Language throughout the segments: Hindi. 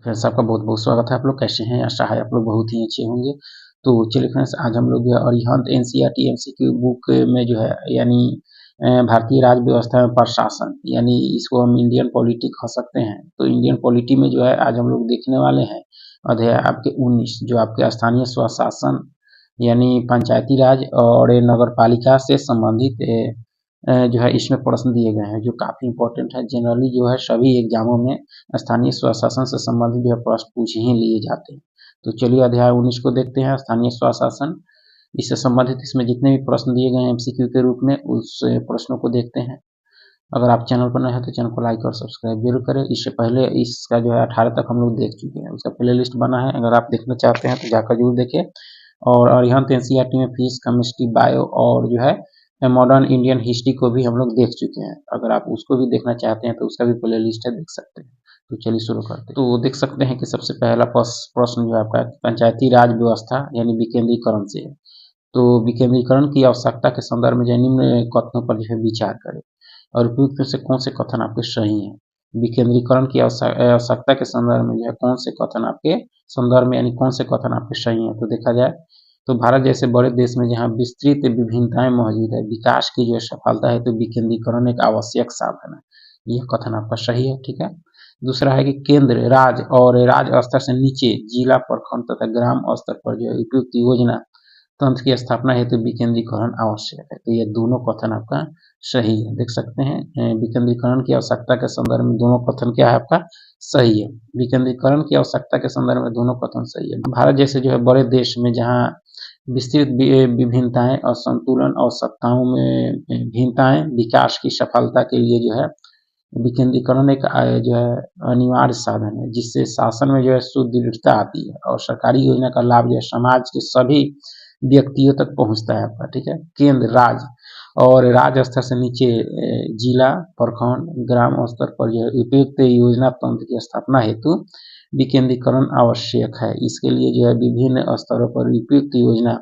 फ्रेंड्स, आपका बहुत बहुत स्वागत है। आप लोग कैसे हैं? आशा है आप लोग बहुत ही अच्छे होंगे। तो चलिए फ्रेंड्स, आज हम लोग जो है अरिहंत एनसीईआरटी एमसीक्यू बुक में जो है यानी भारतीय राज व्यवस्था में प्रशासन, यानी इसको हम इंडियन पॉलिटी कह सकते हैं। तो इंडियन पॉलिटी में जो है आज हम लोग देखने वाले हैं अध्याय आपके 19, जो आपके स्थानीय स्वशासन यानी पंचायती राज और नगर पालिका से संबंधित जो है इसमें प्रश्न दिए गए हैं, जो काफ़ी इंपॉर्टेंट है। जनरली जो है सभी एग्जामों में स्थानीय स्वशासन से संबंधित जो है प्रश्न पूछ ही लिए जाते हैं। तो चलिए अध्याय 19 को देखते हैं, स्थानीय स्वशासन। इससे संबंधित इसमें जितने भी प्रश्न दिए गए हैं एमसीक्यू के रूप में, उस प्रश्नों को देखते हैं। अगर आप चैनल पर नए हैं तो चैनल को लाइक और सब्सक्राइब जरूर करें। इससे पहले इसका जो है 18 तक हम लोग देख चुके हैं, उसका प्ले लिस्ट बना है। अगर आप देखना चाहते हैं तो जाकर जरूर देखें। और अरिहंत एनसीईआरटी में फिजिक्स, केमिस्ट्री, बायो और जो है मॉडर्न इंडियन हिस्ट्री को भी हम लोग देख चुके हैं। अगर आप उसको भी देखना चाहते हैं तो उसका भी प्ले लिस्ट है, देख सकते हैं। तो चलिए शुरू करते हैं। तो देख सकते हैं कि सबसे पहला प्रश्न जो है आपका पंचायती राज व्यवस्था यानी विकेंद्रीकरण से है। तो विकेंद्रीकरण की आवश्यकता के संदर्भ में जो निम्न कथनों पर जो है विचार करें और उपयुक्त में से कौन से कथन आपके सही हैं। विकेंद्रीकरण की आवश्यकता के संदर्भ में जो है कौन से कथन आपके संदर्भ में यानी कौन से कथन आपके सही हैं। तो देखा जाए तो भारत जैसे बड़े देश में जहाँ विस्तृत विभिन्नताएं मौजूद है, विकास की जो सफलता है तो विकेंद्रीकरण एक आवश्यक साधन है। यह कथन आपका सही है, ठीक है। दूसरा है कि केंद्र राज और राज स्तर से नीचे जिला, प्रखंड तथा ग्राम स्तर पर जो उपयुक्त योजना तंत्र की स्थापना हेतु विकेंद्रीकरण आवश्यक है। तो ये दोनों कथन आपका सही है, देख सकते हैं। विकेंद्रीकरण की आवश्यकता के संदर्भ में दोनों कथन क्या है आपका सही है। विकेंद्रीकरण की आवश्यकता के संदर्भ में दोनों कथन सही है। भारत जैसे जो है बड़े देश में जहाँ विस्तृत विभिन्नताएं और संतुलन और सत्ताओं में भिन्नताएं विकास की सफलता के लिए जो है विकेंद्रीकरण एक जो है अनिवार्य साधन है, जिससे शासन में जो है सुदृढ़ता आती है और सरकारी योजना का लाभ जो है समाज के सभी व्यक्तियों तक पहुंचता है आपका, ठीक है। केंद्र राज और राज स्तर से नीचे जिला, प्रखंड, ग्राम स्तर पर जो है उपयुक्त योजना तंत्र की स्थापना हेतु विकेंद्रीकरण आवश्यक है। इसके लिए जो है विभिन्न स्तरों पर उपयुक्त योजना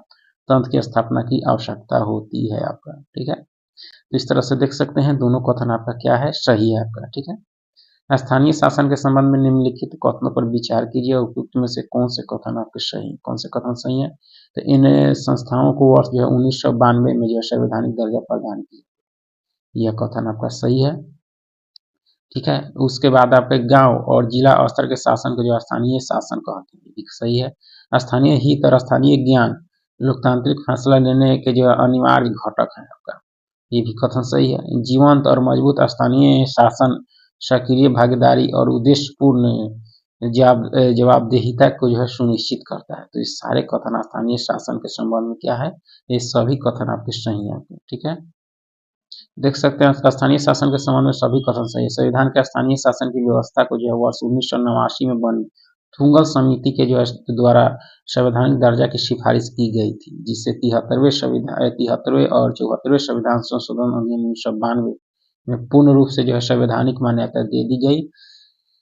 तंत्र की स्थापना की आवश्यकता होती है आपका, ठीक है। तो इस तरह से देख सकते हैं दोनों कथन आपका क्या है सही है आपका, ठीक है। स्थानीय शासन के संबंध में निम्नलिखित कथनों पर विचार कीजिए और उपयुक्त में से कौन से कथन आपके सही, कौन से कथन सही है। तो इन संस्थाओं को वर्ष जो है 1992 में जो है संवैधानिक दर्जा प्रदान किया, यह कथन आपका सही है, ठीक है। उसके बाद आपके गांव और जिला स्तर के शासन को जो स्थानीय शासन कहते हैं, एक सही है। स्थानीय हित और स्थानीय ज्ञान लोकतांत्रिक फैसला लेने के जो अनिवार्य घटक है आपका, ये भी कथन सही है। जीवंत और मजबूत स्थानीय शासन सक्रिय भागीदारी और उद्देश्यपूर्ण जवाबदेहिता को जो है सुनिश्चित करता है। तो इस सारे कथन स्थानीय शासन के संबंध में क्या है, ये सभी कथन आपके सही है, ठीक है। देख सकते हैं स्थानीय शासन के संबंध में सभी कथन सही है। संविधान के स्थानीय शासन की व्यवस्था को जो है वर्ष 1989 में बनी थुंगल समिति के जो है द्वारा संवैधानिक दर्जा की सिफारिश की गई थी, जिससे 73वें और 74वें संविधान संशोधन अधिनियम 1992 में पूर्ण रूप से जो है संवैधानिक मान्यता दे दी गई।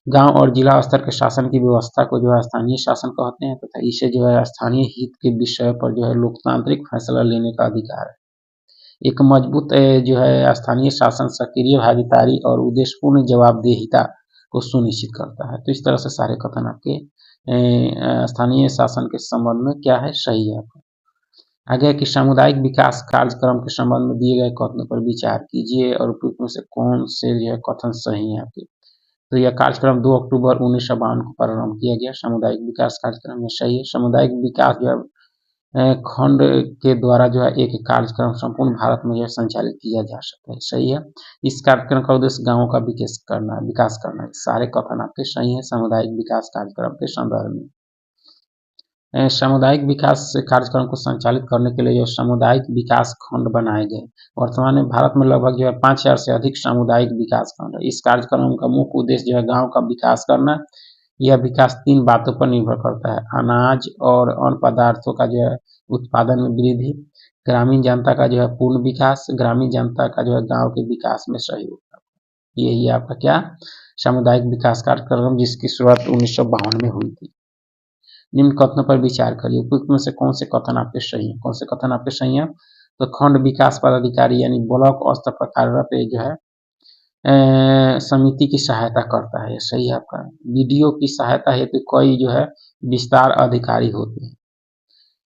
गांव और जिला स्तर के शासन की व्यवस्था को जो है स्थानीय शासन कहते हैं तथा इसे जो है स्थानीय हित के विषय पर जो है लोकतांत्रिक फैसला लेने का अधिकार है। एक मजबूत जो है स्थानीय शासन सक्रिय भागीदारी और उद्देश्यपूर्ण जवाबदेहिता को सुनिश्चित करता है। तो इस तरह से सारे कथन आपके स्थानीय शासन के संबंध में क्या है सही है आपका। आगे कि सामुदायिक विकास कार्यक्रम के संबंध में दिए गए कथनों पर विचार कीजिए और उपयुक्त में से कौन से जो है कथन सही है आपके। तो यह कार्यक्रम 2 अक्टूबर 1952 को प्रारंभ किया गया। सामुदायिक विकास कार्यक्रम में सही है। सामुदायिक विकास जो है खंड के द्वारा जो है एक कार्यक्रम संपूर्ण भारत में जो संचालित किया जा सकता है, सही है। इस कार्यक्रम का उद्देश्य गांवों का विकास करना है। सारे कथन आपके सही है सामुदायिक विकास कार्यक्रम के संदर्भ में। सामुदायिक विकास कार्यक्रम को संचालित करने के लिए जो सामुदायिक विकास खंड बनाए गए। वर्तमान में भारत में लगभग जो है 5000 से अधिक सामुदायिक विकास खंड है। इस कार्यक्रम का मुख्य उद्देश्य जो है गाँव का विकास करना। यह विकास 3 बातों पर निर्भर करता है: अनाज और अन्य पदार्थों का जो है उत्पादन में वृद्धि, ग्रामीण जनता का जो है पूर्ण विकास, ग्रामीण जनता का जो है गांव के विकास में सहयोग। यही आपका क्या सामुदायिक विकास कार्यक्रम, जिसकी शुरुआत 1952 में हुई थी। निम्न कथनों पर विचार करिए, उपयुक्त में से कौन से कथन आपके सही है, कौन से कथन आपके सही है। तो खंड विकास पदाधिकारी यानी ब्लॉक स्तर पर कार्यरत जो है समिति की सहायता करता है, सही है आपका। बीडीओ की सहायता हेतु कोई जो है विस्तार अधिकारी होते हैं,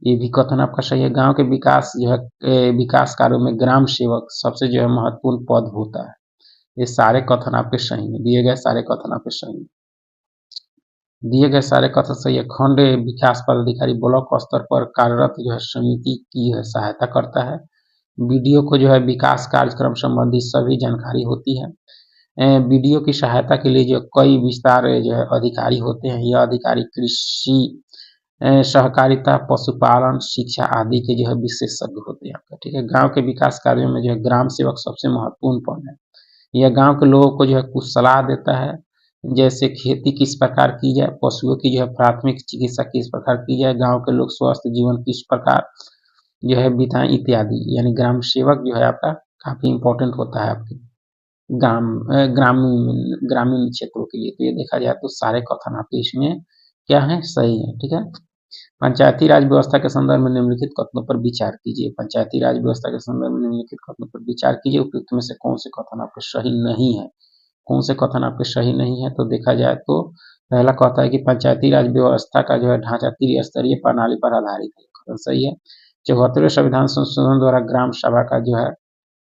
ये भी कथन आपका सही है। गांव के विकास जो है विकास कार्यों में ग्राम सेवक सबसे जो है महत्वपूर्ण पद होता है। ये सारे कथन आपके सही है, दिए गए सारे कथन आपके सही है। दिए गए सारे कथन सही है। खंड विकास पदाधिकारी ब्लॉक स्तर पर कार्यरत जो है समिति की है सहायता करता है। बीडीओ को जो है विकास कार्यक्रम संबंधी सभी जानकारी होती है। बीडीओ की सहायता के लिए जो कई विस्तार जो है अधिकारी होते हैं। यह अधिकारी कृषि सहकारिता, पशुपालन, शिक्षा आदि के जो है विशेषज्ञ होते हैं आपका, ठीक है। गांव के विकास कार्यों में जो है ग्राम सेवक सबसे महत्वपूर्ण पद है। यह गांव के लोगों को जो है कुछ सलाह देता है, जैसे खेती किस प्रकार की जाए, पशुओं की जो है प्राथमिक चिकित्सा किस प्रकार की जाए, गांव के लोग स्वस्थ जीवन किस प्रकार जो है बिताएं इत्यादि। यानी ग्राम सेवक जो है आपका काफी इम्पोर्टेंट होता है आपके ग्रामीण क्षेत्रों के लिए। तो ये देखा जाए तो सारे कथन आपके इसमें क्या है, सही है, ठीक है। पंचायती राज व्यवस्था के संदर्भ में निम्नलिखित कथनों पर विचार कीजिए। पंचायती राज व्यवस्था के संदर्भ में निम्नलिखित कथनों पर विचार कीजिए। उपयुक्त में से कौन से कथन आपके सही नहीं है, कौन से कथन आपके सही नहीं है। तो देखा जाए तो पहला कहता है कि पंचायती राज व्यवस्था का जो है ढांचा त्रिस्तरीय प्रणाली पर आधारित है, कथन सही है। 74वें संविधान संशोधन द्वारा ग्राम सभा का जो है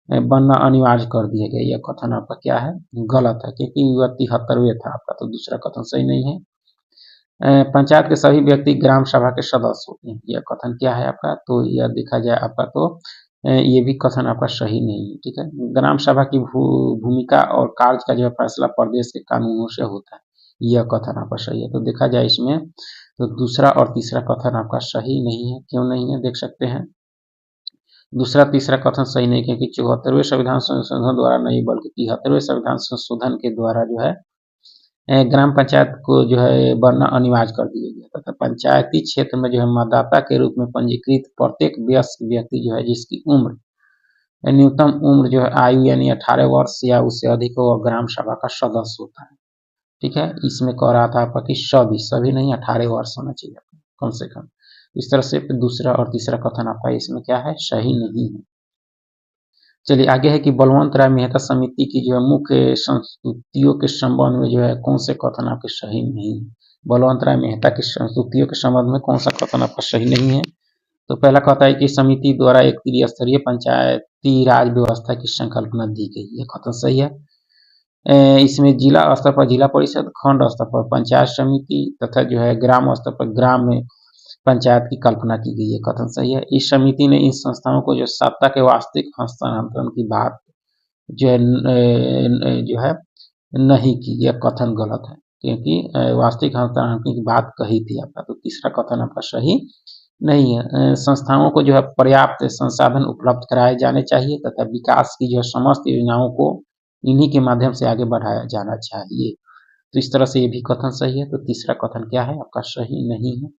बनना अनिवार्य कर दिया गया, यह कथन आपका क्या है, गलत है, क्योंकि वह 73वें था आपका, तो दूसरा कथन सही नहीं है। पंचायत के सभी व्यक्ति ग्राम सभा के सदस्य होते हैं, यह कथन क्या है आपका, तो यह देखा जाए आपका तो ये भी कथन आपका सही नहीं है, ठीक है। ग्राम सभा की भूमिका और कार्य का जो है फैसला प्रदेश के कानूनों से होता है, यह कथन आपका सही है। तो देखा जाए इसमें तो दूसरा और तीसरा कथन आपका सही नहीं है। क्यों नहीं है, देख सकते हैं। दूसरा तीसरा कथन सही नहीं, क्योंकि 74वें संविधान संशोधन द्वारा नहीं बल्कि 73वें संविधान संशोधन के द्वारा जो है ग्राम पंचायत को जो है बनना अनिवार्य कर दिया गया तथा पंचायती क्षेत्र में जो है मतदाता के रूप में पंजीकृत प्रत्येक वयस्क व्यक्ति जो है जिसकी उम्र न्यूनतम उम्र जो है आयु यानी 18 वर्ष या उससे अधिक हो, वह ग्राम सभा का सदस्य होता है, ठीक है। इसमें कह रहा था आपका कि सभी नहीं 18 वर्ष होना चाहिए कम से कम। इस तरह से दूसरा और तीसरा कथन आपका इसमें क्या है, सही नहीं है। चलिए आगे है कि बलवंत राय मेहता समिति की जो है मुख्य संस्तुतियों के संबंध में जो है कौन से कथन आपके सही नहीं है। बलवंत राय मेहता की संस्तुतियों के संबंध में कौन सा कथन आपका सही नहीं है। तो पहला कहता है कि समिति द्वारा एक त्रिस्तरीय पंचायती राज व्यवस्था की संकल्पना दी गई, ये कथन सही है। इसमें जिला स्तर पर जिला परिषद, खंड स्तर पर पंचायत समिति तथा जो है ग्राम स्तर पर ग्राम में पंचायत की कल्पना की गई है, कथन सही है। इस समिति ने इन संस्थाओं को जो सत्ता के वास्तविक हस्तांतरण की बात जो है नहीं की, यह कथन गलत है, क्योंकि वास्तविक हस्तांतरण की बात कही थी आपका, तो तीसरा कथन आपका सही नहीं है। संस्थाओं को जो है पर्याप्त संसाधन उपलब्ध कराए जाने चाहिए तथा विकास की जो है समस्त योजनाओं को इन्हीं के माध्यम से आगे बढ़ाया जाना चाहिए, तो इस तरह से ये भी कथन सही है। तो तीसरा कथन क्या है आपका, सही नहीं है।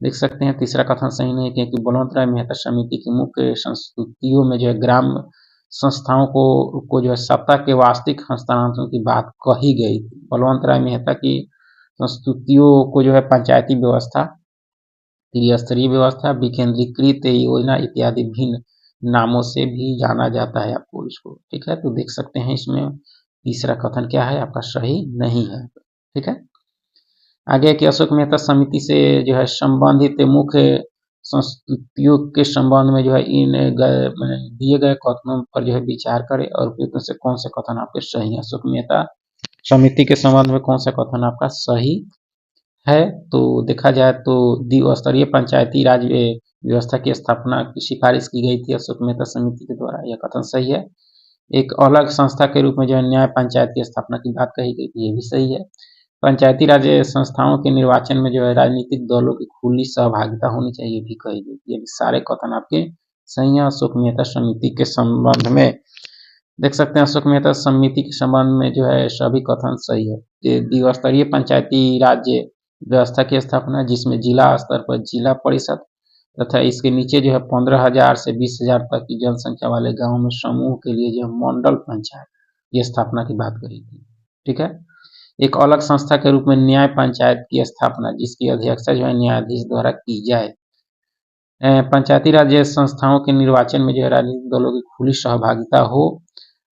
देख सकते हैं तीसरा कथन सही नहीं है, क्योंकि बलवंत राय मेहता समिति की मुख्य संस्तुतियों में जो है ग्राम संस्थाओं को जो है सत्ता के वास्तविक हस्तांतरण की बात कही गई थी। बलवंत राय मेहता की संस्तुतियों को जो है पंचायती व्यवस्था, त्रिस्तरीय व्यवस्था, विकेंद्रीकृत योजना इत्यादि भिन्न नामों से भी जाना जाता है आपको इसको, ठीक है। तो देख सकते हैं इसमें तीसरा कथन क्या है आपका, सही नहीं है, ठीक है। आगे कि अशोक मेहता समिति से जो है संबंधित मुख्य संस्तुतियों के संबंध में जो है इन दिए गए कथनों पर जो है विचार करें और उपयुक्त से कौन से कथन आपके सही है। अशोक मेहता समिति के संबंध में कौन सा कथन आपका सही है। तो देखा जाए तो द्विस्तरीय पंचायती राज व्यवस्था की स्थापना की सिफारिश की गई थी अशोक मेहता समिति के द्वारा, यह कथन सही है। एक अलग संस्था के रूप में जो है न्याय पंचायत की स्थापना की बात कही गई थी, ये भी सही है। पंचायती राज संस्थाओं के निर्वाचन में जो है राजनीतिक दलों की खुली सहभागिता होनी चाहिए, भी कही गई थी। ये सारे कथन आपके सही है अशोक मेहता समिति के संबंध में। देख सकते हैं अशोक मेहता समिति के संबंध में जो है सभी कथन सही है। द्विस्तरीय पंचायती राज्य व्यवस्था की स्थापना, जिसमें जिला स्तर पर जिला परिषद तथा इसके नीचे जो है 15,000 से 20,000 तक की जनसंख्या वाले गाँव में समूह के लिए जो मंडल पंचायत की स्थापना की बात कही थी, ठीक है। एक अलग संस्था के रूप में न्याय पंचायत की स्थापना, जिसकी अध्यक्षता जो है न्यायाधीश द्वारा की जाए। पंचायती राज संस्थाओं के निर्वाचन में जो है राजनीतिक दलों की खुली सहभागिता हो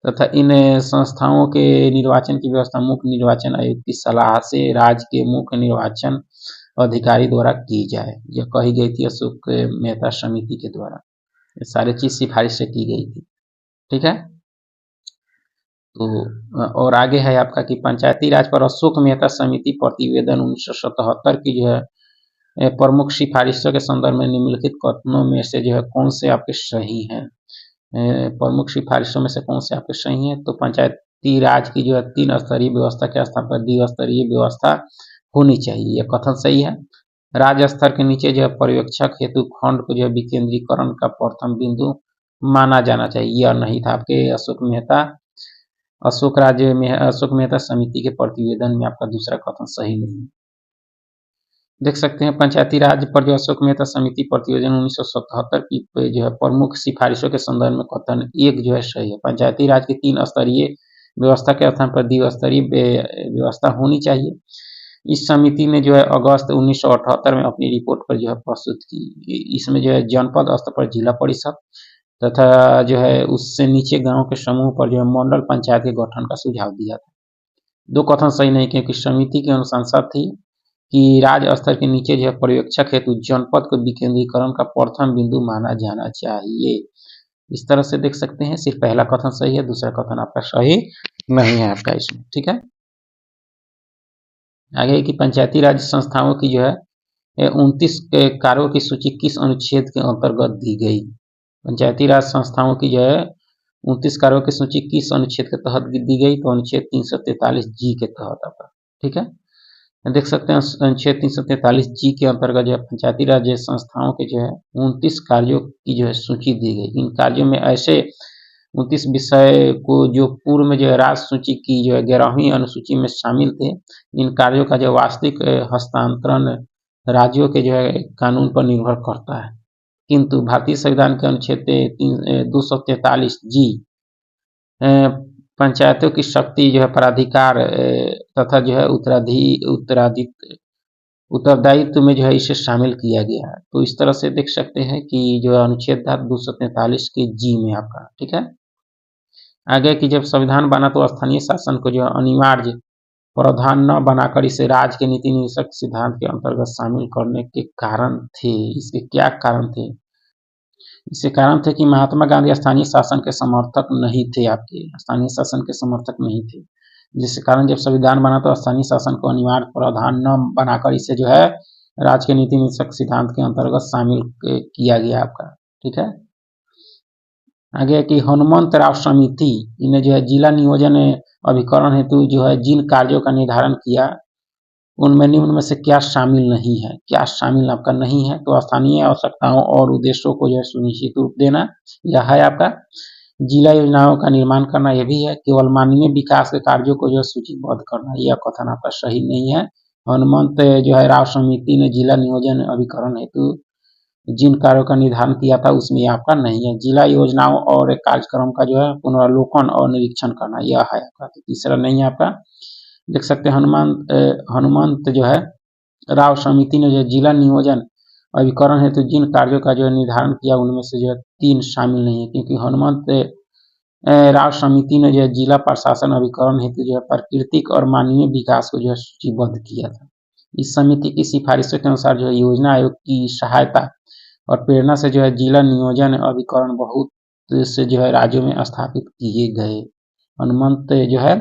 तथा इन संस्थाओं के निर्वाचन की व्यवस्था मुख्य निर्वाचन आयोग की सलाह से राज्य के मुख्य निर्वाचन अधिकारी द्वारा की जाए। यह कही गई थी अशोक मेहता समिति के द्वारा। ये सारी चीज सिफारिश से की गई थी। ठीक है। तो और आगे है आपका कि पंचायती राज पर अशोक मेहता समिति प्रतिवेदन 1977 की जो है प्रमुख सिफारिशों के संदर्भ में निम्नलिखित कथनों में से जो है कौन से आपके सही हैं। प्रमुख सिफारिशों में से कौन से आपके सही हैं। तो पंचायती राज की जो है 3 स्तरीय व्यवस्था के स्थान पर द्विस्तरीय व्यवस्था होनी चाहिए, यह कथन सही है। राज्य स्तर के नीचे जो है पर्यवेक्षक हेतु खंड को जो है विकेंद्रीकरण का प्रथम बिंदु माना जाना चाहिए, यह नहीं था आपके अशोक मेहता समिति के प्रतिवेदन में आपका दूसरा कथन सही नहीं है। देख सकते हैं पंचायती राज पर जो अशोक मेहता समिति प्रतिवेदन 1977 की जो है प्रमुख सिफारिशों के संदर्भ में कथन एक जो है सही है। पंचायती राज की 3 स्तरीय व्यवस्था के स्थान पर द्विस्तरीय व्यवस्था होनी चाहिए। इस समिति ने जो है अगस्त 1978 में अपनी रिपोर्ट पर जो है प्रस्तुत की। इसमें जो है जनपद स्तर पर जिला परिषद तथा जो है उससे नीचे गांव के समूह पर जो है मंडल पंचायत के गठन का सुझाव दिया था। 2 कथन सही नहीं, क्योंकि समिति की अनुशंसा थी कि राज्य स्तर के नीचे जो है पर्यवेक्षक हेतु जनपद को विकेंद्रीकरण का प्रथम बिंदु माना जाना चाहिए। इस तरह से देख सकते हैं सिर्फ पहला कथन सही है, दूसरा कथन आपका सही नहीं है आपका इसमें। ठीक है। आगे की पंचायती राज संस्थाओं की जो है 29 कार्यों की सूची किस अनुच्छेद के अंतर्गत दी गई। पंचायती राज संस्थाओं की जो है 29 कार्यों की सूची किस अनुच्छेद के तहत दी गई। तो अनुच्छेद 343 जी के तहत आपका। ठीक है। देख सकते हैं अनुच्छेद 343 जी के अंतर्गत जो है पंचायती राज संस्थाओं के जो है 29 कार्यों की जो है सूची दी गई। इन कार्यों में ऐसे 29 विषय को जो पूर्व में जो है राज सूची की जो है 11वीं अनुसूची में शामिल थे। इन कार्यों का जो वास्तविक हस्तांतरण राज्यों के जो है कानून पर निर्भर करता है, किंतु भारतीय संविधान के अनुच्छेद 243 जी पंचायतों की शक्ति जो है प्राधिकार तथा जो है उत्तरदायित्व में जो है इसे शामिल किया गया है। तो इस तरह से देख सकते हैं कि जो है अनुच्छेद 243 के जी में आपका। ठीक है। आगे कि जब संविधान बना तो स्थानीय शासन को जो है अनिवार्य प्रावधान न बनाकर इसे राज्य के नीति निर्देशक सिद्धांत के अंतर्गत शामिल करने के कारण थे। इसके क्या कारण थे। इसके कारण थे कि महात्मा गांधी स्थानीय शासन के समर्थक नहीं थे, आपके स्थानीय शासन के समर्थक नहीं थे, जिसके कारण जब संविधान बना तो स्थानीय शासन को अनिवार्य प्रावधान न बनाकर इसे जो है राज्य के नीति निर्देशक सिद्धांत के अंतर्गत शामिल किया गया आपका। ठीक है। आगे कि हनुमंत राव समिति इन्हें जो है जिला नियोजन अभिकरण हेतु जो है जिन कार्यों का निर्धारण किया उनमें निम्न में से क्या शामिल नहीं है। क्या शामिल आपका नहीं है। तो स्थानीय आवश्यकताओं और उद्देश्यों को जो है सुनिश्चित रूप देना, यह है आपका। जिला योजनाओं का निर्माण करना, यह भी है। केवल मानवीय विकास के कार्यों को जो है सूचीबद्ध करना, यह कथन आपका सही नहीं है। हनुमंत जो है राव समिति ने जिला नियोजन अभिकरण हेतु जिन कार्यों का निर्धारण किया था उसमें आपका नहीं है। जिला योजनाओं और कार्यक्रम का जो है पुनरावलोकन और निरीक्षण करना, यह है आपका। तो तीसरा नहीं है आपका। देख सकते हैं हनुमंत जो है राव समिति ने जो जिला नियोजन अभिकरण हेतु जिन कार्यों का जो है निर्धारण किया उनमें से जो है 3 शामिल नहीं है, क्योंकि हनुमंत राव समिति ने जो है जिला प्रशासन अभिकरण हेतु जो है प्राकृतिक और मानवीय विकास को जो है सूचीबद्ध किया था। इस समिति की सिफारिशों के अनुसार जो है योजना आयोग की सहायता और प्रेरणा से जो है जिला नियोजन अभिकरण बहुत से जो है राज्यों में स्थापित किए गए। हनुमंत जो है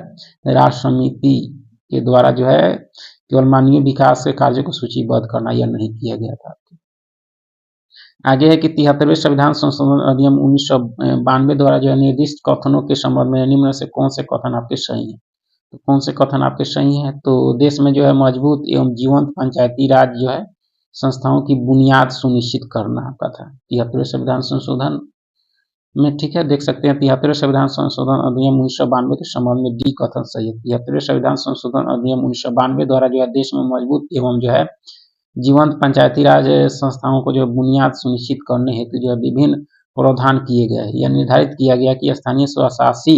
राज समिति के द्वारा जो है केवल मानवीय विकास के कार्यों को सूचीबद्ध करना, यह नहीं किया गया था। आगे है कि 73वें संविधान संशोधन अधिनियम 1992 द्वारा जो है निर्दिष्ट कथनों के संबंध में निम्न से कौन से कथन आपके सही हैं। तो कौन से कथन आपके सही हैं। तो देश में जो है मजबूत एवं जीवंत पंचायती राज जो है संस्थाओं की बुनियाद सुनिश्चित करना आपका था 73वें संविधान संशोधन में। ठीक है। देख सकते हैं 73वें संविधान संशोधन अधिनियम 1992 के संबंध में डी कथन सही है। 73वें संविधान संशोधन अधिनियम 1992 द्वारा जो है देश में मजबूत एवं जो है जीवंत पंचायती राज संस्थाओं को जो प्रबुनियाद सुनिश्चित करने हेतु जो है विभिन्न प्रावधान किए गए। यह निर्धारित किया गया कि स्थानीय स्वशासी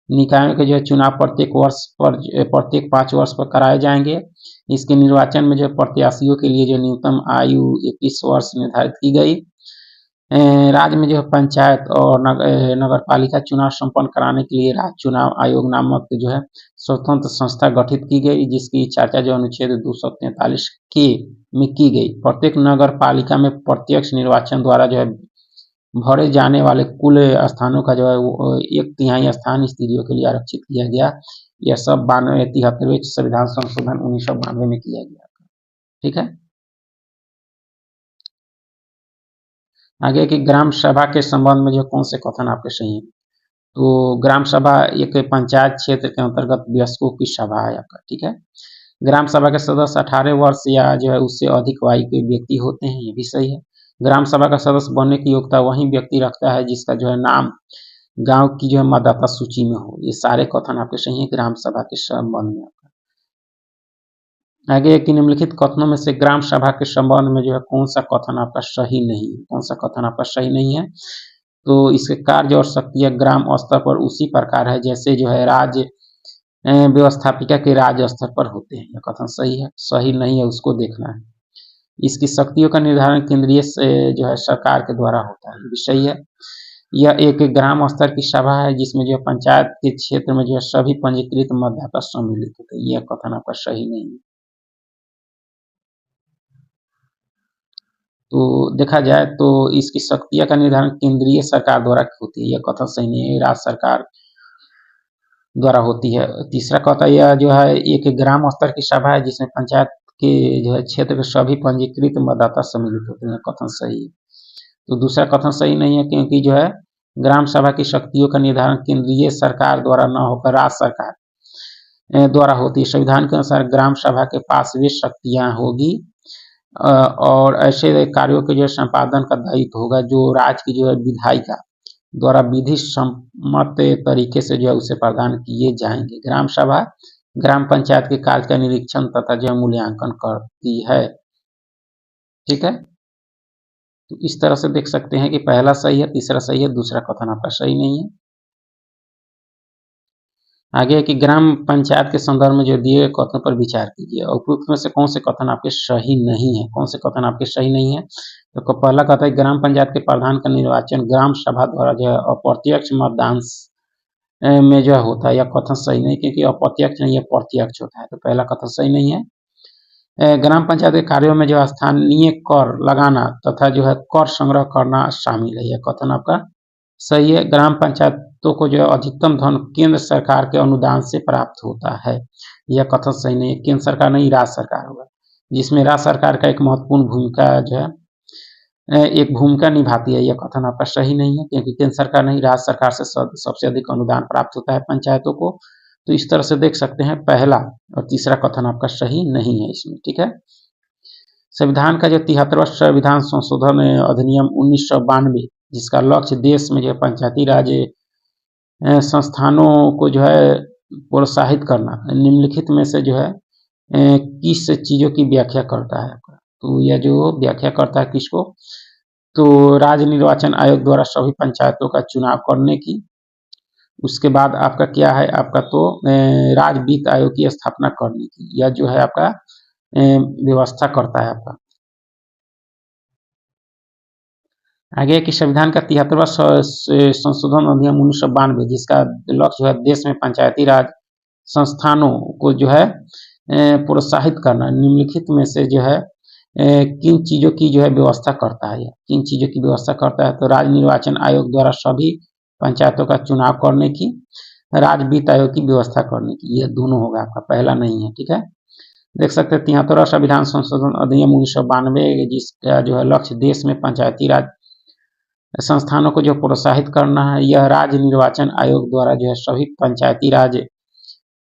निकायों के जो है चुनाव प्रत्येक 5 वर्ष पर कराए जाएंगे। इसके निर्वाचन में जो प्रत्याशियों के लिए जो न्यूनतम आयु 21 वर्ष निर्धारित की गई। राज्य में जो है पंचायत और नगर पालिका चुनाव संपन्न कराने के लिए राज्य चुनाव आयोग नामक जो है स्वतंत्र संस्था गठित की गई, जिसकी चर्चा जो अनुच्छेद 243 के में की गई। प्रत्येक नगर पालिका में प्रत्यक्ष निर्वाचन द्वारा जो है भरे जाने वाले कुल स्थानों का जो है वो 1/3 स्थान स्त्रियों के लिए आरक्षित किया गया। यह सब 73वें संविधान संशोधन 1992 में किया गया। ठीक है। आगे की ग्राम सभा के संबंध में जो कौन से कथन आपके सही है? तो ग्राम सभा एक पंचायत क्षेत्र के अंतर्गत वयस्कों की सभा है आपका। ठीक है। ग्राम सभा के सदस्य 18 वर्ष या जो है उससे अधिक आयु के व्यक्ति होते हैं, ये भी सही है। ग्राम सभा का सदस्य बनने की योग्यता वही व्यक्ति रखता है जिसका जो है नाम गांव की जो है मतदाता सूची में हो। ये सारे कथन आपके सही है ग्राम सभा के संबंध में। आगे कि निम्नलिखित कथनों में से ग्राम सभा के संबंध में जो है कौन सा कथन आपका सही नहीं है? कौन सा कथन आपका सही नहीं है? तो इसके कार्य और शक्तियाँ ग्राम स्तर पर उसी प्रकार है जैसे जो है राज्य व्यवस्थापिका के राज्य स्तर पर होते हैं। यह कथन सही है? सही नहीं है, उसको देखना है। इसकी शक्तियों का निर्धारण केंद्रीय से जो है सरकार के द्वारा होता है, भी सही है। यह एक ग्राम स्तर की सभा है जिसमें जो है पंचायत के क्षेत्र में जो है सभी पंजीकृत मतदाता सम्मिलित होते हैं। यह कथन आपका सही नहीं है। तो देखा जाए तो इसकी शक्तियाँ का निर्धारण केंद्रीय सरकार द्वारा होती है। यह कथन सही नहीं है, राज्य सरकार द्वारा होती है। तीसरा कथन यह जो है एक ग्राम स्तर की सभा है जिसमें पंचायत के जो है क्षेत्र के सभी पंजीकृत मतदाता सम्मिलित होते हैं। कथन सही है। तो दूसरा कथन सही नहीं है क्योंकि जो है ग्राम सभा की शक्तियों का निर्धारण केंद्रीय सरकार द्वारा न होकर राज्य सरकार द्वारा होती है। संविधान के अनुसार ग्राम सभा के पास वे शक्तियाँ होगी और ऐसे कार्यों के जो संपादन का दायित्व होगा जो राज्य की जो है विधायिका द्वारा विधि सम्मत तरीके से जो है उसे प्रदान किए जाएंगे। ग्राम सभा ग्राम पंचायत के कार्य का निरीक्षण तथा जो है मूल्यांकन करती है। ठीक है। तो इस तरह से देख सकते हैं कि पहला सही है, तीसरा सही है, दूसरा कथन आपका सही नहीं है। आगे है कि ग्राम पंचायत के संदर्भ में जो दिए गए कथनों पर विचार कीजिए। उपयुक्त में से कौन से कथन आपके सही नहीं है? कौन से कथन आपके सही नहीं है? तो पहला कथन है ग्राम पंचायत के प्रधान का निर्वाचन ग्राम सभा द्वारा जो है अप्रत्यक्ष मतदान में जो होता है। यह कथन सही नहीं क्योंकि अप्रत्यक्ष नहीं, यह प्रत्यक्ष होता है। तो पहला कथन सही नहीं है। ग्राम पंचायत के कार्यों में जो स्थानीय कर लगाना तथा जो है कर संग्रह करना शामिल है। यह कथन आपका सही है। ग्राम पंचायतों को जो है अधिकतम धन केंद्र सरकार के अनुदान से प्राप्त होता है। यह कथन सही नहीं है। केंद्र सरकार नहीं, राज्य सरकार होगा, जिसमें राज्य सरकार का एक महत्वपूर्ण भूमिका जो है एक भूमिका निभाती है। यह कथन आपका सही नहीं है क्योंकि केंद्र सरकार नहीं, राज्य सरकार से सबसे अधिक अनुदान प्राप्त होता है पंचायतों को। तो इस तरह से देख सकते हैं पहला और तीसरा कथन आपका सही नहीं है इसमें। ठीक है। संविधान का जो 73वां संविधान संशोधन अधिनियम 1992 जिसका लक्ष्य देश में जो पंचायती राज संस्थानों को जो है प्रोत्साहित करना, निम्नलिखित में से जो है किस चीजों की व्याख्या करता है? तो यह जो व्याख्या करता है किसको? तो राज्य निर्वाचन आयोग द्वारा सभी पंचायतों का चुनाव करने की। उसके बाद आपका क्या है? आपका तो राज्य वित्त आयोग की स्थापना करने की। यह जो है आपका व्यवस्था करता है आपका। आगे की संविधान का 73वां संशोधन अधिनियम 1992 जिसका लक्ष्य है देश में पंचायती राज संस्थानों को जो है प्रोत्साहित करना, निम्नलिखित में से जो है किन चीजों की जो है व्यवस्था करता है? किन चीजों की व्यवस्था करता है? तो राज्य निर्वाचन आयोग द्वारा सभी पंचायतों का चुनाव करने की, राज्य वित्त आयोग की व्यवस्था करने की। यह दोनों होगा आपका, पहला नहीं है। ठीक है। देख सकते हैं 73वां संविधान संशोधन अधिनियम 1992 जिसका जो है लक्ष्य देश में पंचायती राज संस्थानों को जो प्रोत्साहित करना है। यह राज्य निर्वाचन आयोग द्वारा जो है सभी पंचायती राज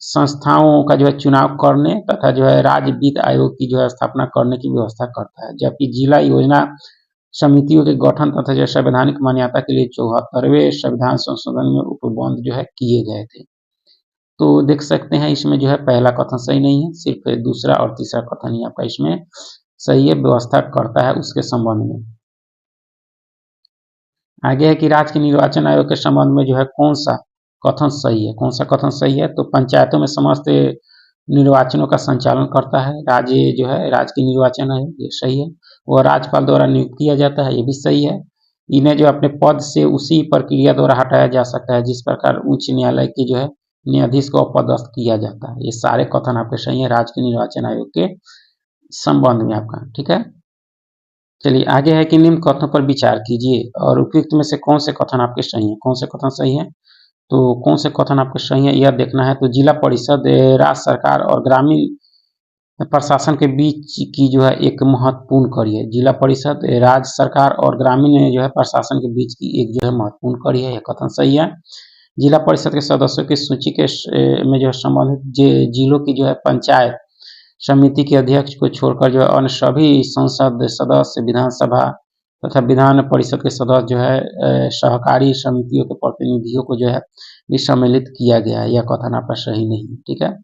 संस्थाओं का जो है चुनाव करने तथा जो है राज्य वित्त आयोग की जो है स्थापना करने की व्यवस्था करता है। जबकि जिला योजना समितियों के गठन तथा जो संवैधानिक मान्यता के लिए 74वें संविधान संशोधन में उपबंध जो है किए गए थे। तो देख सकते हैं इसमें जो है पहला कथन सही नहीं है, सिर्फ दूसरा और तीसरा कथन ही आपका इसमें सही है, व्यवस्था करता है उसके संबंध में। आगे है कि राज्य के निर्वाचन आयोग के संबंध में जो है कौन सा कथन सही है? कौन सा कथन सही है? तो पंचायतों में समस्त निर्वाचनों का संचालन करता है राज्य जो है, राज्य के निर्वाचन आयोग, ये सही है। वह राज्यपाल द्वारा नियुक्त किया जाता है, ये भी सही है। इन्हें जो अपने पद से उसी प्रक्रिया द्वारा हटाया जा सकता है जिस प्रकार उच्च न्यायालय के जो है न्यायाधीश को अपदस्थ किया जाता है। ये सारे कथन आपके सही है राज्य के निर्वाचन आयोग के संबंध में आपका, ठीक है। चलिए आगे है कि निम्न कथनों पर विचार कीजिए और उपयुक्त में से कौन से कथन आपके सही हैं, कौन से कथन सही हैं। तो कौन से कथन आपके सही है यह देखना है। तो जिला परिषद राज्य सरकार और ग्रामीण प्रशासन के बीच की जो है एक महत्वपूर्ण कड़ी है। जिला परिषद राज्य सरकार और ग्रामीण जो है प्रशासन के बीच की एक जो है महत्वपूर्ण कड़ी है, यह कथन सही है। जिला परिषद के सदस्यों की सूची के में जो है संबंधित जिलों की जो है पंचायत समिति के अध्यक्ष को छोड़कर जो है अन्य सभी संसद सदस्य, विधानसभा तथा विधान परिषद के सदस्य जो है सहकारी समितियों के प्रतिनिधियों को जो है भी सम्मिलित किया गया है। यह कथन आपका सही नहीं है, ठीक है,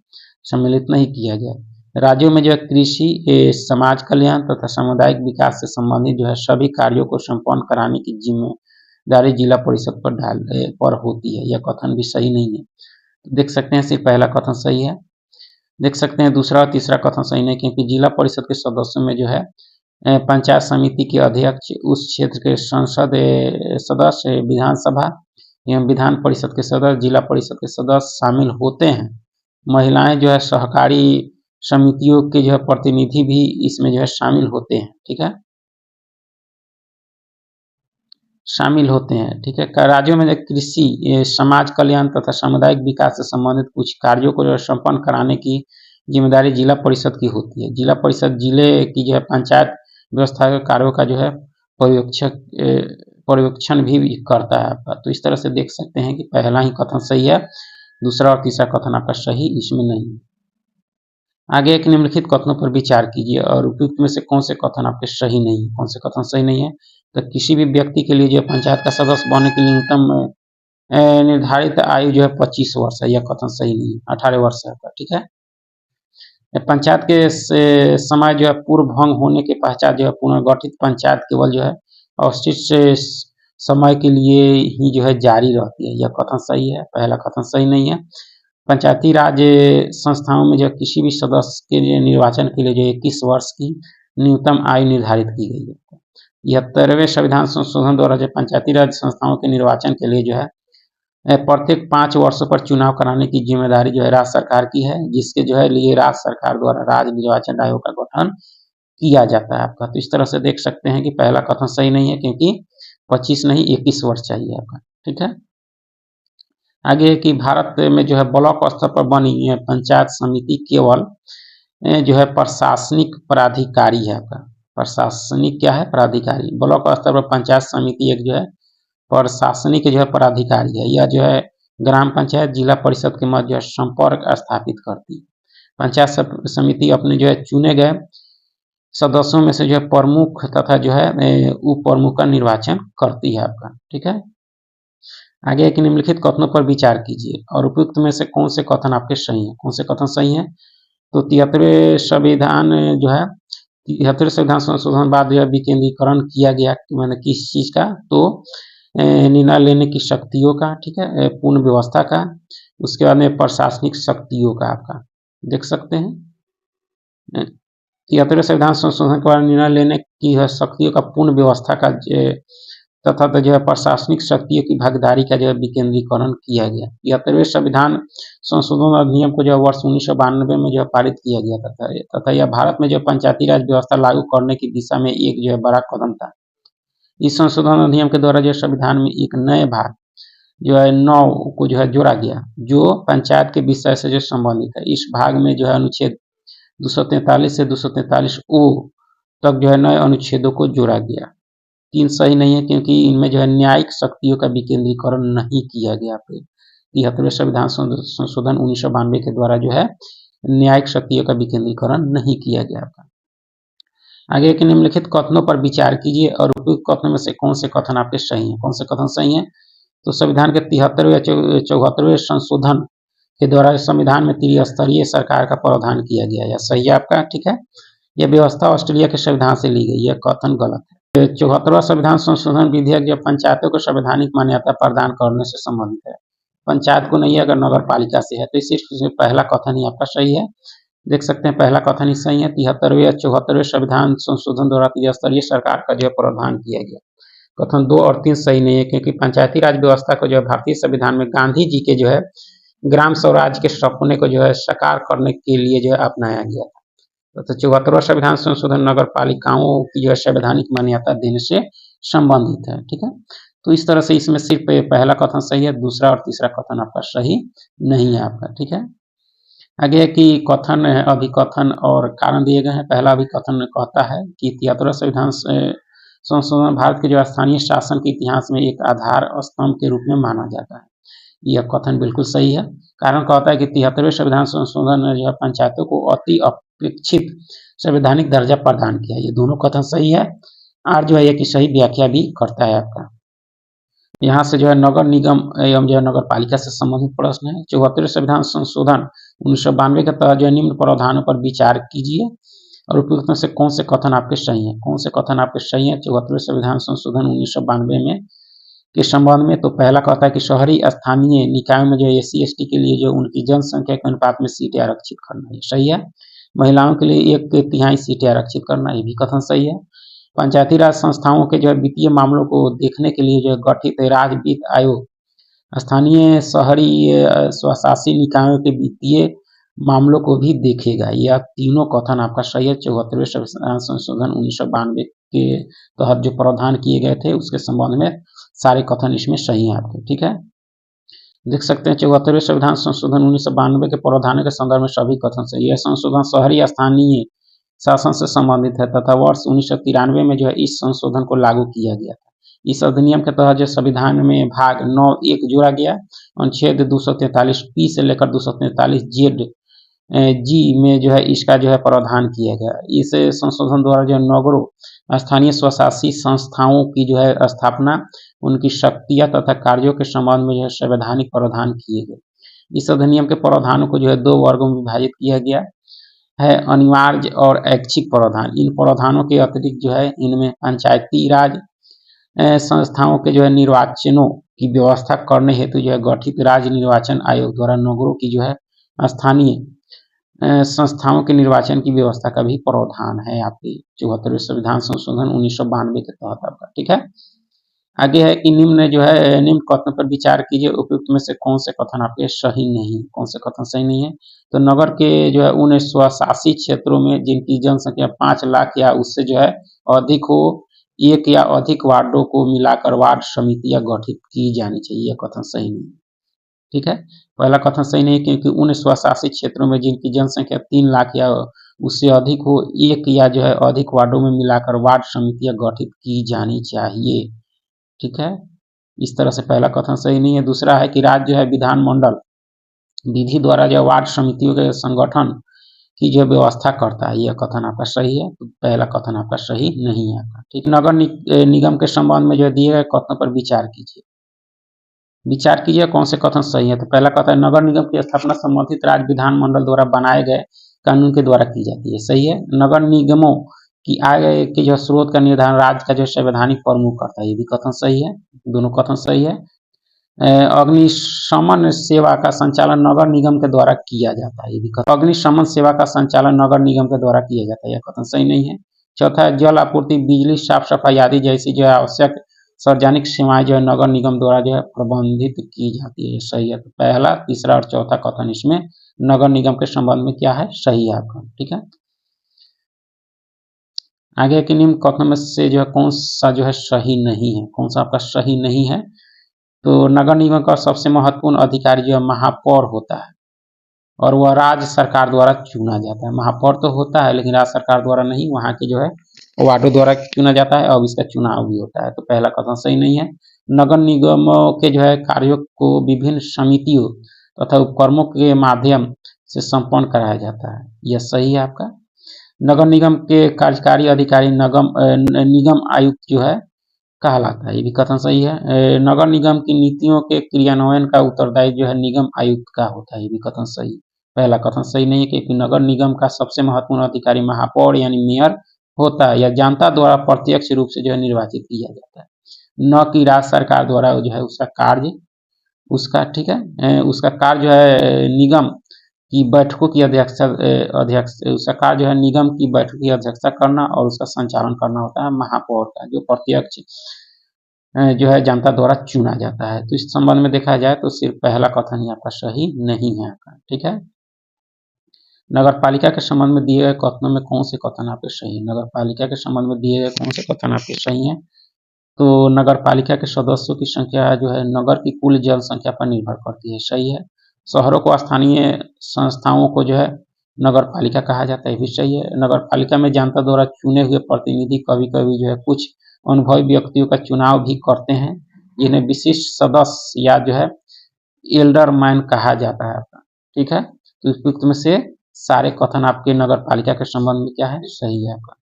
सम्मिलित नहीं किया गया। राज्यों में जो है कृषि, समाज कल्याण तथा सामुदायिक विकास से संबंधित जो है सभी कार्यों को संपन्न कराने की जिम्मेदारी जिला परिषद पर होती है। यह कथन भी सही नहीं है। तो देख सकते हैं सिर्फ पहला कथन सही है। देख सकते हैं दूसरा और तीसरा कथन सही नहीं, क्योंकि जिला परिषद के सदस्यों में जो है पंचायत समिति के अध्यक्ष, उस क्षेत्र के संसद सदस्य, विधानसभा एवं विधान परिषद के सदस्य, जिला परिषद के सदस्य शामिल होते हैं। महिलाएं जो है सहकारी समितियों के जो है प्रतिनिधि भी इसमें जो है शामिल होते हैं, ठीक है, शामिल होते हैं, ठीक है। राज्यों में कृषि, समाज कल्याण तथा सामुदायिक विकास से संबंधित कुछ कार्यों को जो संपन्न कराने की जिम्मेदारी जिला परिषद की होती है। जिला परिषद जिले की जो है पंचायत व्यवस्था के कार्यों का जो है पर्यवेक्षण भी करता है आपका। तो इस तरह से देख सकते हैं कि पहला ही कथन सही है, दूसरा और तीसरा कथन आपका सही इसमें नहीं। आगे एक निम्नलिखित कथनों पर विचार कीजिए और उपयुक्त में से कौन से कथन आपके सही नहीं है, कौन से कथन सही नहीं है। तो किसी भी व्यक्ति के लिए जो पंचायत का सदस्य बनने के लिए न्यूनतम निर्धारित आयु जो है 25 वर्ष है, यह कथन सही नहीं है, 18 वर्ष है, ठीक है। पंचायत के समय जो है पूर्व भंग होने के पश्चात जो है पुनर्गठित पंचायत केवल जो है अवशिष्ट समय के लिए ही जो है जारी रहती है, यह कथन सही है, पहला कथन सही नहीं है। पंचायती राज संस्थाओं में जो किसी भी सदस्य के निर्वाचन के लिए जो 21 वर्ष की न्यूनतम आयु निर्धारित की गई है। 73वें संविधान संशोधन द्वारा जो पंचायती राज संस्थाओं के निर्वाचन के लिए जो है प्रत्येक 5 वर्षों पर चुनाव कराने की जिम्मेदारी जो है राज्य सरकार की है, जिसके जो है लिए राज्य सरकार द्वारा राज्य निर्वाचन आयोग का गठन किया जाता है आपका। तो इस तरह से देख सकते हैं कि पहला कथन सही नहीं है, क्योंकि 25 नहीं 21 वर्ष चाहिए आपका, ठीक है। आगे है कि भारत में जो है ब्लॉक स्तर पर बनी पंचायत समिति केवल जो है प्रशासनिक प्राधिकारी है आपका। प्रशासनिक क्या है? प्राधिकारी। ब्लॉक स्तर पर पंचायत समिति एक जो है प्रशासनिक जो है प्राधिकारी है। यह जो है ग्राम पंचायत जिला परिषद के मध्य जो है संपर्क स्थापित करती है। पंचायत समिति अपने जो है चुने गए सदस्यों में से जो है प्रमुख तथा जो है उप प्रमुख का निर्वाचन करती है आपका, ठीक है। आगे एक निम्नलिखित कथनों पर विचार कीजिए और उपयुक्त में से कौन से कथन आपके सही हैं, कौन से कथन सही हैं। तो 73वें संविधान जो है 73वें संविधान संशोधन बाद जो है विकेंद्रीकरण किया गया, मैंने किस चीज का, तो निर्णय लेने की शक्तियों का, ठीक है, पूर्ण व्यवस्था का, उसके बाद में प्रशासनिक शक्तियों का आपका देख सकते हैं। 73वें संविधान संशोधन के बाद निर्णय लेने की शक्तियों का पूर्ण व्यवस्था का तथा तो जो है प्रशासनिक शक्तियों की भागीदारी का जो है विकेंद्रीकरण किया गया। 73वें संविधान संशोधन अधिनियम को जो वर्ष 1992 में जो पारित किया गया तथा यह भारत में जो पंचायती राज व्यवस्था लागू करने की दिशा में एक जो है बड़ा कदम था। इस संशोधन अधिनियम के द्वारा जो संविधान में एक नए भाग जो है 9 को जो है जोड़ा गया, जो पंचायत के विषय से जो संबंधित है। इस भाग में जो है अनुच्छेद 243 से 243 ओ तक जो है नए अनुच्छेदों को जोड़ा गया। 3 सही नहीं है, क्योंकि इनमें जो है न्यायिक शक्तियों का विकेंद्रीकरण नहीं किया गया। 73वें संविधान संशोधन 1992 के द्वारा जो है न्यायिक शक्तियों का विकेंद्रीकरण नहीं किया गया था। आगे के निम्नलिखित कथनों पर विचार कीजिए और उपयुक्त कथनों में से कौन से कथन आपके सही हैं, कौन से कथन सही हैं। तो संविधान के 73वें या 74वें संशोधन के द्वारा संविधान में त्रिस्तरीय सरकार का प्रावधान किया गया, यह सही है आपका, ठीक है। यह व्यवस्था ऑस्ट्रेलिया के संविधान से ली गई, यह कथन गलत है। 74वां संविधान संशोधन विधेयक जो पंचायतों को संवैधानिक मान्यता प्रदान करने से संबंधित है। पंचायत को नहीं, अगर नगर पालिका से है, तो सिर्फ पहला कथन ही आपका सही है। देख सकते हैं पहला कथन ही सही है। 73वें या 74वें संविधान संशोधन द्वारा त्रिस्तरीय सरकार का जो प्रावधान किया गया। कथन 2 और 3 सही नहीं है, क्योंकि पंचायती राज व्यवस्था को जो है भारतीय संविधान में गांधी जी के जो है ग्राम स्वराज के सपने को जो है साकार करने के लिए जो है अपनाया गया था। तो 74वां संविधान संशोधन नगर पालिकाओं की जो है संवैधानिक मान्यता देने से संबंधित है। ठीक है, तो इस तरह से इसमें सिर्फ पहला कथन सही है, दूसरा और तीसरा कथन आपका सही नहीं है आपका। ठीक है, आगे है कि कथन अभिकथन और कारण दिए गए हैं। पहला अभिकथन कहता है कि 73वां संविधान संशोधन भारत के जो स्थानीय शासन के इतिहास में एक आधार स्तंभ के रूप में माना जाता है। यह कथन बिल्कुल सही है। कारण कहता है कि 73वें संविधान संशोधन ने जो है पंचायतों को अति अपेक्षित संवैधानिक दर्जा प्रदान किया। ये दोनों कथन सही है। और जो है ये की सही व्याख्या भी करता है आपका। यहाँ से जो है नगर निगम एवं जो है नगर पालिका से संबंधित प्रश्न है। 74वें संविधान संशोधन 1992 के तहत जो है निम्न प्रावधानों पर विचार कीजिए और उपयुक्त में से कौन से कथन आपके सही हैं। कौन से कथन आपके सही हैं 74वें संविधान संशोधन 1992 में के संबंध में? तो पहला कहता है कि शहरी स्थानीय निकायों में जो एससी एसटी के लिए जो उनकी जनसंख्या के अनुपात में सीटें आरक्षित करना, ये सही है। महिलाओं के लिए 1/3 सीटें आरक्षित करना, ये भी कथन सही है। पंचायती राज संस्थाओं के जो है वित्तीय मामलों को देखने के लिए जो है गठित राज्य वित्त आयोग स्थानीय शहरी स्वशासी निकायों के वित्तीय मामलों को भी देखेगा। यह तीनों कथन आपका सही है। 74वें संविधान संशोधन 1992 के तहत जो प्रावधान किए गए थे उसके संबंध में सारे कथन इसमें सही हैं आपके। ठीक है, देख सकते हैं 74वें संविधान संशोधन 1992 के प्रावधानों के संदर्भ में सभी कथन सही है। संशोधन शहरी स्थानीय शासन से संबंधित है तथा वर्ष 1993 में जो है इस संशोधन को लागू किया गया था। इस अधिनियम के तहत जो संविधान में भाग 9(1) जोड़ा गया। अनुच्छेद 243 से लेकर 243 जी में जो है इसका जो है प्रावधान किया गया। इस संशोधन द्वारा जो नगरों स्थानीय स्वशासी संस्थाओं की जो है स्थापना, उनकी शक्तियां तथा कार्यों के संबंध में जो है संवैधानिक प्रावधान किए गए। इस अधिनियम के प्रावधानों को जो है 2 वर्गों में विभाजित किया गया है, अनिवार्य और ऐच्छिक प्रावधान। इन प्रावधानों के अतिरिक्त जो है इनमें पंचायती राज संस्थाओं के जो है निर्वाचनों की व्यवस्था करने हेतु जो है गठित राज्य निर्वाचन आयोग द्वारा नगरों की जो है स्थानीय संस्थाओं के निर्वाचन की व्यवस्था का भी प्रावधान है आपके 74वें संविधान संशोधन 1992 के तहत आपका। ठीक है, आगे है कि निम्न जो है निम्न कथन पर विचार कीजिए, उपयुक्त में से कौन से कथन आपके सही नहीं, कौन से कथन सही नहीं है? तो नगर के जो है उन स्वशासी क्षेत्रों में जिनकी जनसंख्या 5 लाख या उससे जो है अधिक हो, एक या अधिक वार्डों को मिलाकर वार्ड समितियां गठित की जानी चाहिए। यह कथन सही नहीं। ठीक है, पहला कथन सही नहीं क्योंकि उन स्वशासी क्षेत्रों में जिनकी जनसंख्या 3 लाख या उससे अधिक हो, एक या जो है अधिक वार्डों में मिलाकर वार्ड समितियां गठित की जानी चाहिए। ठीक है, इस तरह से पहला कथन सही नहीं है। दूसरा है कि राज्य जो है विधानमंडल विधि द्वारा जो वार्ड समितियों के संगठन की जो व्यवस्था करता है, यह कथन आपका सही है। तो पहला कथन आपका सही नहीं है आपका। ठीक, नगर निगम के संबंध में जो दिए गए कथन पर विचार कीजिए। विचार कीजिए कौन से कथन सही है। तो पहला कथन नगर निगम की स्थापना संबंधित राज्य विधानमंडल द्वारा बनाए गए कानून के द्वारा की जाती है, सही है। नगर निगमों की आय के जो स्रोत का निर्धारण राज्य का जो संवैधानिक प्रमुख करता है, ये भी कथन सही है। दोनों कथन सही है। अग्निशमन सेवा का संचालन नगर निगम के द्वारा किया जाता है, ये भी कथन। अग्निशमन सेवा का संचालन नगर निगम के द्वारा किया जाता है, यह कथन सही नहीं है। चौथा है जल आपूर्ति, बिजली, साफ सफाई आदि जैसी जो है आवश्यक सार्वजनिक सेवाएं जो है नगर निगम द्वारा जो है प्रबंधित की जाती है, सही है। तो पहला, तीसरा और चौथा कथन इसमें नगर निगम के संबंध में क्या है, सही है आपका। ठीक है, आगे के निम्न कथन में से जो है कौन सा जो है सही नहीं है, कौन सा आपका सही नहीं है? तो नगर निगम का सबसे महत्वपूर्ण अधिकारी जो है महापौर होता है और वह राज्य सरकार द्वारा चुना जाता है। महापौर तो होता है लेकिन राज्य सरकार द्वारा नहीं, वहाँ के जो है वार्डों द्वारा चुना जाता है और इसका चुनाव भी होता है। तो पहला कथन सही नहीं है। नगर निगमों के जो है कार्यों को विभिन्न समितियों तथा उपक्रमों के माध्यम से संपन्न कराया जाता है, यह सही है आपका। नगर निगम के कार्यकारी अधिकारी निगम आयुक्त जो है कहलाता है, ये भी कथन सही है। नगर निगम की नीतियों के क्रियान्वयन का उत्तरदायी जो है निगम आयुक्त का होता है, ये भी कथन सही। पहला कथन सही नहीं है क्योंकि नगर निगम का सबसे महत्वपूर्ण अधिकारी महापौर यानी मेयर होता है, या जनता द्वारा प्रत्यक्ष रूप से जो है निर्वाचित किया जाता है, न कि राज्य सरकार द्वारा जो है उसका कार्य उसका। ठीक है, उसका कार्य जो है निगम की बैठकों की अध्यक्ष उसका कार्य जो है निगम की बैठक की अध्यक्षता करना और उसका संचालन करना होता है महापौर का, जो प्रत्यक्ष जो है जनता द्वारा चुना जाता है। तो इस संबंध में देखा जाए तो सिर्फ पहला कथन ही आपका सही नहीं है आपका, ठीक है। नगर पालिका के संबंध में दिए गए कथनों में कौन से कथन आपके सही है? नगर पालिका के संबंध में दिए गए कौन से कथन आपके सही हैं? तो नगर पालिका के सदस्यों की संख्या जो है नगर की कुल जनसंख्या पर निर्भर करती है, सही है। शहरों को स्थानीय संस्थाओं को जो है नगर पालिका कहा जाता है, ये भी सही है। नगर पालिका में जनता द्वारा चुने हुए प्रतिनिधि कभी कभी जो है कुछ अनुभवी व्यक्तियों का चुनाव भी करते हैं, जिन्हें विशिष्ट सदस्य या जो है एल्डर मैन कहा जाता है आपका, ठीक है। तो उपयुक्त में से सारे कथन आपके नगर पालिका के संबंध में क्या है, सही है आपका।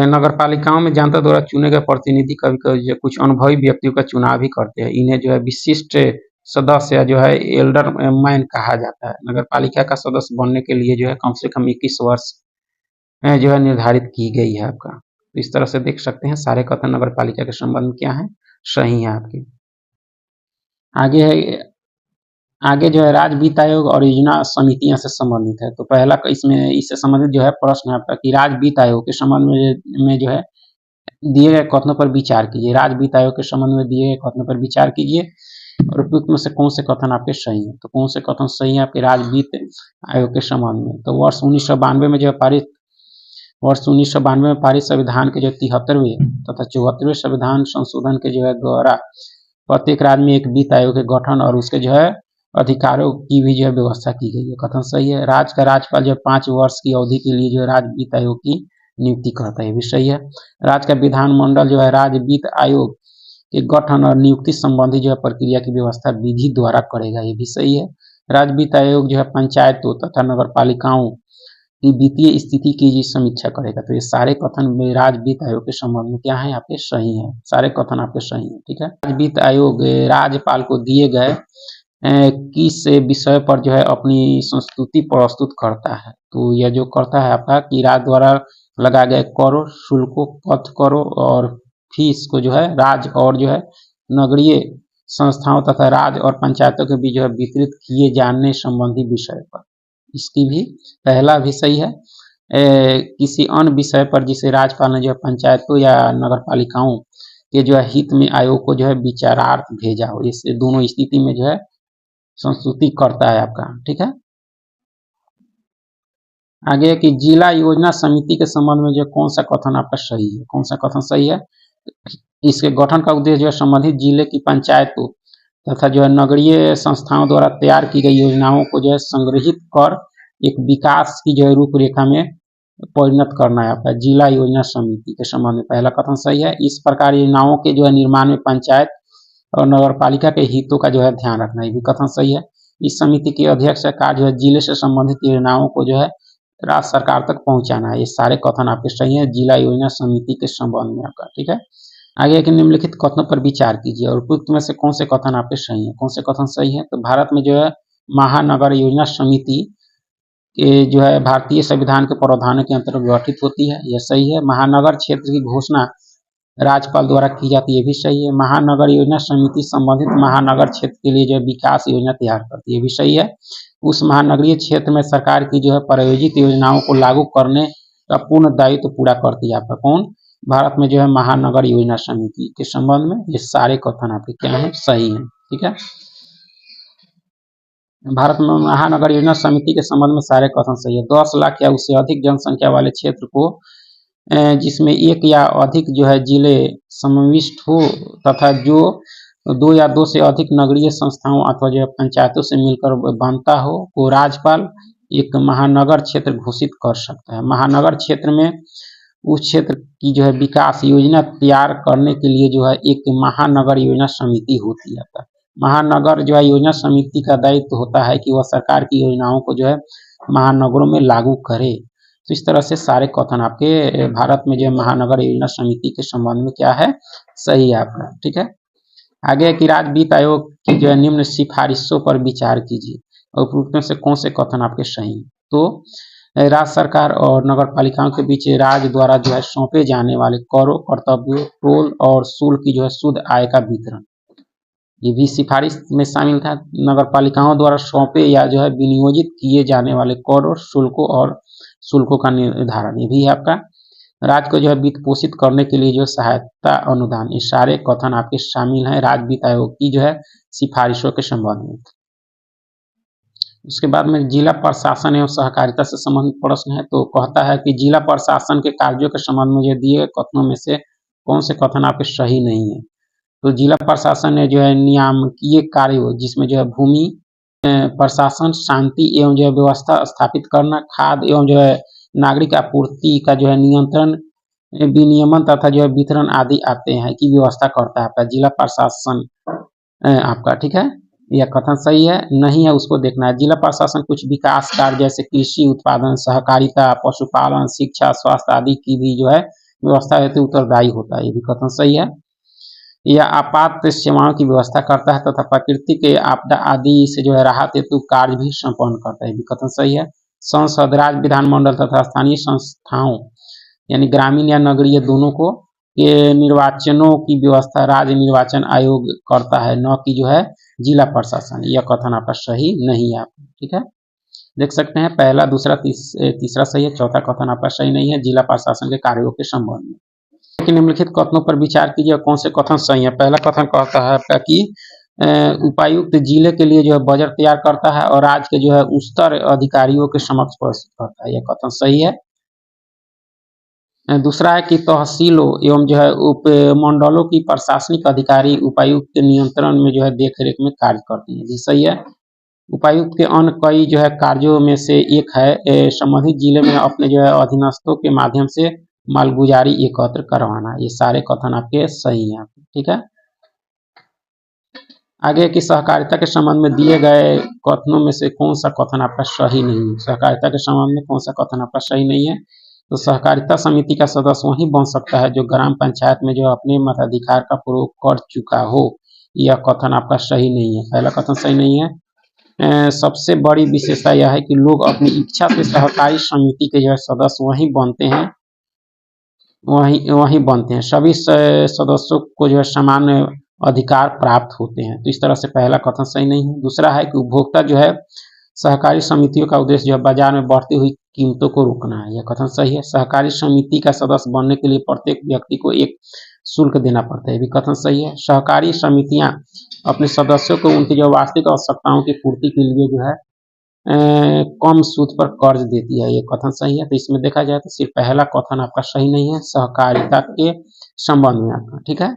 नगर पालिकाओं में जनता द्वारा चुने गए प्रतिनिधि कभी कभी जो कुछ अनुभवी व्यक्तियों का चुनाव भी करते हैं, इन्हें जो है विशिष्ट सदस्य या जो है एल्डर मैन कहा जाता है। नगर पालिका का सदस्य बनने के लिए जो है कम से कम 21 वर्ष जो है निर्धारित की गई है आपका। तो इस तरह से देख सकते हैं सारे कथन नगर पालिका के संबंध में क्या है, सही है आपके। आगे है, आगे जो है राज्य वित्त आयोग और योजना समितियां से संबंधित है। तो पहला इसमें इससे संबंधित जो है प्रश्न है आपका कि राज्य वित्त आयोग के संबंध में जो है दिए गए कथनों पर विचार कीजिए। राज्य वित्त आयोग के संबंध में दिए गए कथनों पर विचार कीजिए और उपयुक्त में से कौन से कथन आपके सही हैं। तो कौन से कथन सही है आपके राज्य वित्त आयोग के संबंध में? तो वर्ष 1992 में जो है पारित वर्ष 1992 में पारित संविधान के जो 73वें तथा 74वें संविधान संशोधन के जो है द्वारा प्रत्येक राज्य में एक वित्त आयोग के गठन और उसके जो है अधिकारों की भी जो है व्यवस्था की गई है। कथन सही है। राज्य का राज्यपाल जो 5 वर्ष की अवधि के लिए जो है राज्य वित्त आयोग की नियुक्ति करता है, ये भी सही है। राज्य का विधानमंडल जो है राज्य वित्त आयोग के गठन और नियुक्ति संबंधी जो है प्रक्रिया की व्यवस्था विधि द्वारा करेगा, ये भी सही है। राज्य वित्त आयोग जो है पंचायतों तथा नगर पालिकाओं की वित्तीय स्थिति की समीक्षा करेगा। तो ये सारे कथन राज्य वित्त आयोग के संबंध में क्या है, आपके सही है। सारे कथन आपके सही है, ठीक है। राज्य वित्त आयोग राज्यपाल को दिए गए किस विषय पर जो है अपनी संस्तुति प्रस्तुत करता है? तो यह जो करता है आपका कि राज्य द्वारा लगाए गए करों, शुल्कों, पथ करों और फीस को जो है राज्य और जो है नगरीय संस्थाओं तथा राज्य और पंचायतों के बीच जो है वितरित किए जाने संबंधी विषय पर, इसकी भी पहला भी सही है। किसी अन्य विषय पर जिसे राज्यपाल ने जो है पंचायतों या नगर पालिकाओं के जो है हित में आयोग को जो है विचारार्थ भेजा हो, इससे दोनों स्थिति में जो है संस्तुति करता है आपका, ठीक है। आगे कि जिला योजना समिति के संबंध में जो कौन सा कथन आपका सही है? कौन सा कथन सही है? इसके गठन का उद्देश्य जो है संबंधित जिले की पंचायतों तथा जो है नगरीय संस्थाओं द्वारा तैयार की गई योजनाओं को जो है संग्रहित कर एक विकास की जो है रूपरेखा में परिणत करना है आपका। जिला योजना समिति के संबंध में पहला कथन सही है। इस प्रकार योजनाओं के जो है निर्माण में पंचायत और नगर पालिका के हितों का जो है ध्यान रखना, ये भी कथन सही है। इस समिति के अध्यक्ष का कार्य जो है जिले से संबंधित योजनाओं को जो है राज्य सरकार तक पहुंचाना है। ये सारे कथन आपके सही है जिला योजना समिति के संबंध में आपका, ठीक है। आगे के निम्नलिखित कथनों पर विचार कीजिए और उपयुक्त में से कौन से कथन आपके सही है? कौन से कथन सही है? तो भारत में जो है महानगर योजना समिति के जो है भारतीय संविधान के प्रावधानों के अंतर्गत गठित होती है, यह सही है। महानगर क्षेत्र की घोषणा राज्यपाल द्वारा की जाती है, ये भी सही है। महानगर योजना समिति संबंधित महानगर क्षेत्र के लिए जो विकास योजना तैयार करती है, ये भी सही है। उस महानगरीय क्षेत्र में सरकार की जो है प्रायोजित योजनाओं को लागू करने का पूर्ण दायित्व पूरा करती है आपका कौन? भारत में जो है महानगर योजना समिति के संबंध में ये सारे कथन आपके क्या है, सही है, ठीक है। भारत में महानगर योजना समिति के संबंध में सारे कथन सही है। 10 लाख या उससे अधिक जनसंख्या वाले क्षेत्र को जिसमें एक या अधिक जो है जिले समाविष्ट हो तथा जो 2 या 2 से अधिक नगरीय संस्थाओं अथवा जो है पंचायतों से मिलकर बनता हो, वो राज्यपाल एक महानगर क्षेत्र घोषित कर सकता है। महानगर क्षेत्र में उस क्षेत्र की जो है विकास योजना तैयार करने के लिए जो है एक महानगर योजना समिति होती है। महानगर जो है योजना समिति का दायित्व होता है कि वह सरकार की योजनाओं को जो है महानगरों में लागू करे। तो इस तरह से सारे कथन आपके भारत में जो महानगर योजना समिति के संबंध में क्या है, सही है आपका, ठीक है। आगे कि राज्य वित्त आयोग की जो है निम्न सिफारिशों पर विचार कीजिए और उपयुक्त में से कौन से कथन आपके सही हैं। तो राज्य सरकार और नगर पालिकाओं के बीच राज्य द्वारा जो है सौंपे जाने वाले करों, कर्तव्यों, टोल और शुल्क की जो है शुद्ध आय का वितरण, ये भी सिफारिश में शामिल था। नगर पालिकाओं द्वारा सौंपे या जो है विनियोजित किए जाने वाले कर, शुल्कों और शुल्कों का निर्धारण, ये भी है आपका। राज्य को जो है वित्त पोषित करने के लिए जो सहायता अनुदान, ये सारे कथन आपके शामिल हैं राज्य वित्त आयोग की जो है सिफारिशों के संबंध में। उसके बाद में जिला प्रशासन एवं सहकारिता से संबंधित प्रश्न है, तो कहता है कि जिला प्रशासन के कार्यों के संबंध में जो दिए गए कथनों में से कौन से कथन आपके सही नहीं है। तो जिला प्रशासन ने जो है नियामकीय कार्यों जिसमें जो है भूमि प्रशासन, शांति एवं जो है व्यवस्था स्थापित करना, खाद्य एवं जो है नागरिक आपूर्ति का जो है नियंत्रण, विनियमन तथा जो है वितरण आदि आते हैं की व्यवस्था करता है आपका जिला प्रशासन आपका। ठीक है, यह कथन सही है नहीं है उसको देखना है। जिला प्रशासन कुछ विकास कार्य जैसे कृषि उत्पादन, सहकारिता, पशुपालन, शिक्षा, स्वास्थ्य आदि की भी जो है व्यवस्था हेतु उत्तरदायी होता है, ये भी कथन सही है। यह आपात सेवाओं की व्यवस्था करता है तथा प्रकृति के आपदा आदि से जो है राहत हेतु कार्य भी संपन्न करता है, ये भी कथन सही है। संसद, राज्य विधानमंडल तथा स्थानीय संस्थाओं यानी ग्रामीण या नगरीय दोनों को ये निर्वाचनों की व्यवस्था राज्य निर्वाचन आयोग करता है, न कि जो है जिला प्रशासन। यह कथन आपका सही नहीं है। ठीक है, देख सकते हैं पहला, दूसरा, तीसरा सही है, चौथा कथन आपका सही नहीं है जिला प्रशासन के कार्यों के संबंध में। निम्नलिखित कथनों पर विचार कीजिए कौन से कथन सही है। पहला कथन कहता है आपका कि उपायुक्त जिले के लिए जो है बजट तैयार करता है और राज्य के जो है उच्चतर अधिकारियों के समक्ष प्रस्तुत करता है, यह कथन सही है। दूसरा है कि तहसीलों एवं जो है उपमंडलों की प्रशासनिक अधिकारी उपायुक्त के नियंत्रण में जो है देख रेख में कार्य करते हैं, ये सही है। उपायुक्त के अन्य कई जो है कार्यों में से एक है संबंधित जिले में अपने जो है अधीनस्थों के माध्यम से मालगुजारी एकत्र करवाना, ये सारे कथन आपके सही हैं। ठीक है, आगे की सहकारिता के संबंध में दिए गए कथनों में से कौन सा कथन आपका सही नहीं है। सहकारिता के संबंध में कौन सा कथन आपका सही नहीं है। तो सहकारिता समिति का सदस्य वही बन सकता है जो ग्राम पंचायत में जो अपने मताधिकार का प्रयोग कर चुका हो, यह कथन आपका सही नहीं है, पहला कथन सही नहीं है। सबसे बड़ी विशेषता यह है कि लोग अपनी इच्छा से सहकारी समिति के जो है सदस्य वही बनते हैं, वही बनते हैं, सभी सदस्यों को जो है समान अधिकार प्राप्त होते हैं, तो इस तरह से पहला कथन सही नहीं है। दूसरा है कि उपभोक्ता जो है सहकारी समितियों का उद्देश्य जो है बाजार में बढ़ती हुई कीमतों को रोकना है, यह कथन सही है। सहकारी समिति का सदस्य बनने के लिए प्रत्येक व्यक्ति को एक शुल्क देना पड़ता है, ये भी कथन सही है। सहकारी समितियां अपने सदस्यों को उनकी जो वार्षिक आवश्यकताओं की पूर्ति के लिए जो है कम सूद पर कर्ज देती है, ये कथन सही है। तो इसमें देखा जाए तो सिर्फ पहला कथन आपका सही नहीं है सहकारिता के संबंध में आपका। ठीक है।